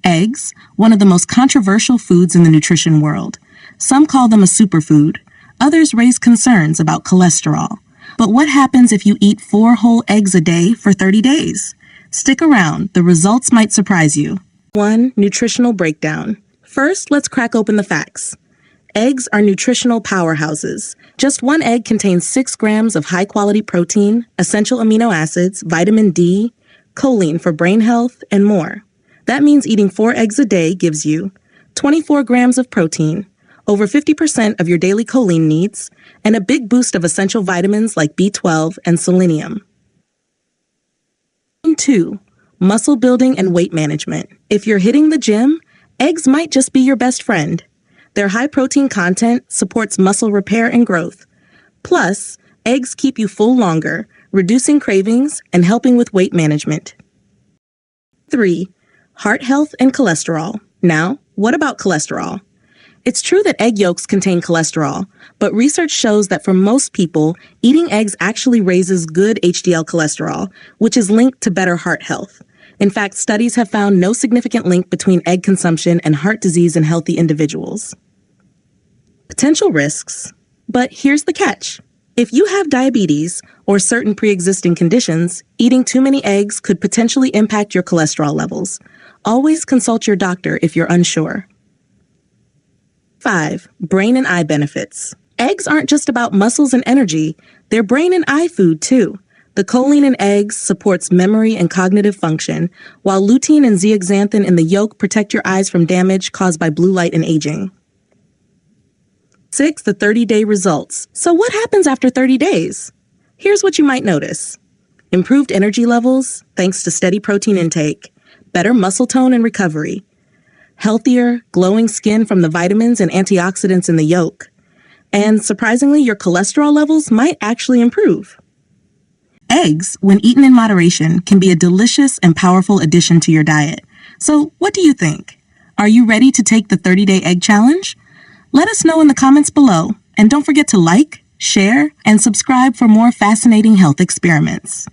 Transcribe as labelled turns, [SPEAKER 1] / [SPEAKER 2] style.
[SPEAKER 1] Eggs, one of the most controversial foods in the nutrition world. Some call them a superfood. Others raise concerns about cholesterol. But what happens if you eat 4 whole eggs a day for 30 days? Stick around, the results might surprise you. 1. Nutritional breakdown. First, let's crack open the facts. Eggs are nutritional powerhouses. Just one egg contains 6 grams of high-quality protein, essential amino acids, vitamin D, choline for brain health, and more. That means eating 4 eggs a day gives you 24 grams of protein, over 50% of your daily choline needs, and a big boost of essential vitamins like B12 and selenium. 2. Muscle building and weight management. If you're hitting the gym, eggs might just be your best friend. Their high protein content supports muscle repair and growth. Plus, eggs keep you full longer, reducing cravings and helping with weight management. 3. Heart health and cholesterol. Now, what about cholesterol? It's true that egg yolks contain cholesterol, but research shows that for most people, eating eggs actually raises good HDL cholesterol, which is linked to better heart health. In fact, studies have found no significant link between egg consumption and heart disease in healthy individuals. Potential risks. But here's the catch. If you have diabetes or certain pre-existing conditions, eating too many eggs could potentially impact your cholesterol levels. Always consult your doctor if you're unsure. 5. Brain and eye benefits. Eggs aren't just about muscles and energy, they're brain and eye food too. The choline in eggs supports memory and cognitive function, while lutein and zeaxanthin in the yolk protect your eyes from damage caused by blue light and aging. 6. The 30-day results. So what happens after 30 days? Here's what you might notice. Improved energy levels, thanks to steady protein intake, better muscle tone and recovery, healthier, glowing skin from the vitamins and antioxidants in the yolk, and surprisingly, your cholesterol levels might actually improve. Eggs, when eaten in moderation, can be a delicious and powerful addition to your diet. So what do you think? Are you ready to take the 30-day egg challenge? Let us know in the comments below, and don't forget to like, share, and subscribe for more fascinating health experiments.